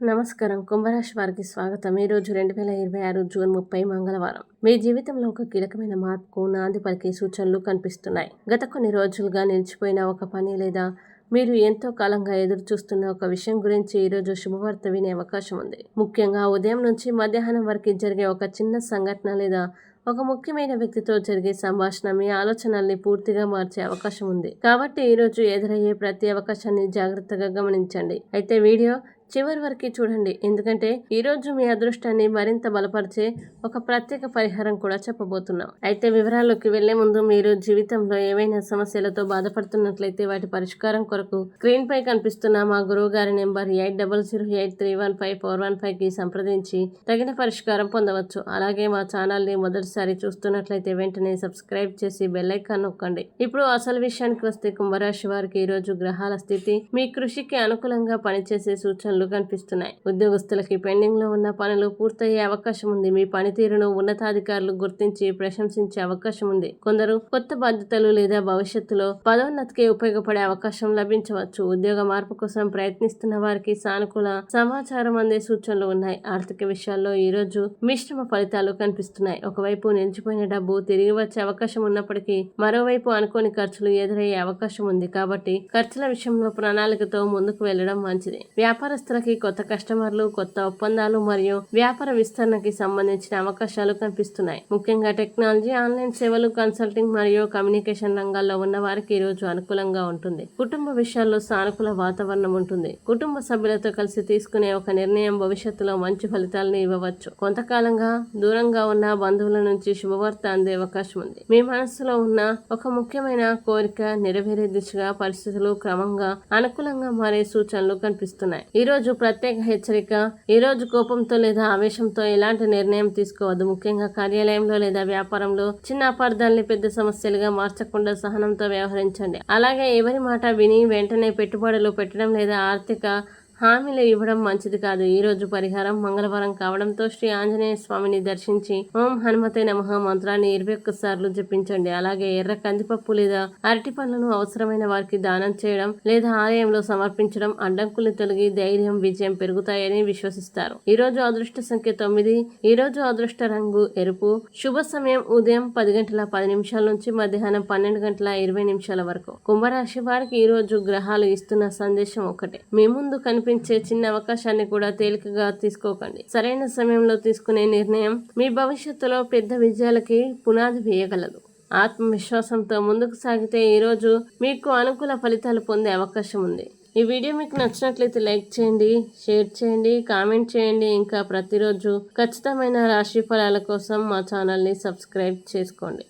నమస్కారం. కుంభరాశి వారికి స్వాగతం. ఈరోజు 2026 జూన్ 30 మంగళవారం. మీ జీవితంలో ఒక కీలకమైన మార్పుకు నాంది పలికే సూచనలు కనిపిస్తున్నాయి. గత కొన్ని రోజులుగా నిలిచిపోయిన ఒక పని లేదా మీరు ఎంతో కాలంగా ఎదురు చూస్తున్న ఒక విషయం గురించి ఈరోజు శుభవార్త వినే అవకాశం ఉంది. ముఖ్యంగా ఉదయం నుంచి మధ్యాహ్నం వరకు జరిగే ఒక చిన్న సంఘటన లేదా ఒక ముఖ్యమైన వ్యక్తితో జరిగే సంభాషణ మీ ఆలోచనల్ని పూర్తిగా మార్చే అవకాశం ఉంది. కాబట్టి ఈరోజు ఎదురయ్యే ప్రతి అవకాశాన్ని జాగ్రత్తగా గమనించండి. అయితే వీడియో చివరి వరకు చూడండి, ఎందుకంటే ఈరోజు మీ అదృష్టాన్ని మరింత బలపరిచే ఒక ప్రత్యేక పరిహారం కూడా చెప్పబోతున్నాం. అయితే వివరాల్లోకి వెళ్లే ముందు మీరు జీవితంలో ఏవైనా సమస్యలతో బాధపడుతున్నట్లయితే వాటి పరిష్కారం కొరకు స్క్రీన్ పై కనిపిస్తున్న మా గురువు గారి నెంబర్ 8008315415 కి సంప్రదించి తగిన పరిష్కారం పొందవచ్చు. అలాగే మా ఛానల్ ని మొదటిసారి చూస్తున్నట్లయితే వెంటనే సబ్స్క్రైబ్ చేసి బెల్ ఐకాన్ నొక్కండి. ఇప్పుడు అసలు విషయానికి వస్తే కుంభరాశి వారికి ఈరోజు గ్రహాల స్థితి మీ కృషికి అనుకూలంగా పనిచేసే సూచనలు కనిపిస్తున్నాయి. ఉద్యోగస్తులకి పెండింగ్ లో ఉన్న పనులు పూర్తయ్యే అవకాశం ఉంది. మీ పనితీరును ఉన్నతాధికారులు గుర్తించి ప్రశంసించే అవకాశం ఉంది. కొందరు కొత్త బాధ్యతలు లేదా భవిష్యత్తులో పదోన్నతికి ఉపయోగపడే అవకాశం లభించవచ్చు. ఉద్యోగ మార్పు కోసం ప్రయత్నిస్తున్న వారికి సానుకూల సమాచారం అందే సూచనలు ఉన్నాయి. ఆర్థిక విషయాల్లో ఈ రోజు మిశ్రమ ఫలితాలు కనిపిస్తున్నాయి. ఒకవైపు నిలిచిపోయిన డబ్బు తిరిగి వచ్చే అవకాశం ఉన్నప్పటికీ మరోవైపు అనుకోని ఖర్చులు ఎదురయ్యే అవకాశం ఉంది. కాబట్టి ఖర్చుల విషయంలో ప్రణాళికతో ముందుకు వెళ్లడం మంచిది. వ్యాపారస్తులకి కొత్త కస్టమర్లు, కొత్త ఒప్పందాలు మరియు వ్యాపార విస్తరణకి సంబంధించిన అవకాశాలు కనిపిస్తున్నాయి. ముఖ్యంగా టెక్నాలజీ, ఆన్లైన్ సేవలు, కన్సల్టింగ్ మరియు కమ్యూనికేషన్ రంగాల్లో ఉన్న వారికి ఈ రోజు అనుకూలంగా ఉంటుంది. కుటుంబ విషయాల్లో సానుకూల వాతావరణం ఉంటుంది. కుటుంబ సభ్యులతో కలిసి తీసుకునే ఒక నిర్ణయం భవిష్యత్తులో మంచి ఫలితాలను ఇవ్వవచ్చు. కొంతకాలంగా దూరంగా ఉన్న బంధువుల నుంచి శుభవార్త అందే అవకాశం ఉంది. మీ మనస్సులో ఉన్న ఒక ముఖ్యమైన కోరిక నెరవేరే దిశగా పరిస్థితులు క్రమంగా అనుకూలంగా మారే సూచనలు కనిపిస్తున్నాయి. ఈ రోజు ప్రత్యేక హెచ్చరిక. ఈ రోజు కోపంతో లేదా ఆవేశంతో ఎలాంటి నిర్ణయం తీసుకోవద్దు. ముఖ్యంగా కార్యాలయంలో లేదా వ్యాపారంలో చిన్న అపార్థాలని పెద్ద సమస్యలుగా మార్చకుండా సహనంతో వ్యవహరించండి. అలాగే ఎవరి మాట విని వెంటనే పెట్టుబడులు పెట్టడం లేదా ఆర్థిక హామీలు ఇవ్వడం మంచిది కాదు. ఈ రోజు పరిహారం మంగళవారం కావడంతో శ్రీ ఆంజనేయ స్వామిని దర్శించి ఓం హనుమతే నమః మంత్రాన్ని 21 సార్లు జపించండి. అలాగే ఎర్ర కందిపప్పు లేదా అరటి పండ్లను అవసరమైన వారికి దానం చేయడం లేదా ఆలయంలో సమర్పించడం అడ్డంకుల్ని తొలగి ధైర్యం, విజయం పెరుగుతాయని విశ్వసిస్తారు. ఈ రోజు అదృష్ట సంఖ్య 9. ఈ రోజు అదృష్ట రంగు ఎరుపు. శుభ సమయం ఉదయం 10:10 నుంచి మధ్యాహ్నం 12:20 వరకు. కుంభరాశి వారికి ఈ రోజు గ్రహాలు ఇస్తున్న సందేశం ఒకటే: మీ ముందు కనిపించే చిన్న అవకాశాన్ని కూడా తేలికగా తీసుకోకండి. సరైన సమయంలో తీసుకునే నిర్ణయం మీ భవిష్యత్తులో పెద్ద విజయాలకి పునాది వేయగలదు. ఆత్మవిశ్వాసంతో ముందుకు సాగితే ఈరోజు మీకు అనుకూల ఫలితాలు పొందే అవకాశం ఉంది. ఈ వీడియో మీకు నచ్చినట్లయితే లైక్ చేయండి, షేర్ చేయండి, కామెంట్ చేయండి. ఇంకా ప్రతిరోజు ఖచ్చితమైన రాశి ఫలాల కోసం మా ఛానల్ని సబ్స్క్రైబ్ చేసుకోండి.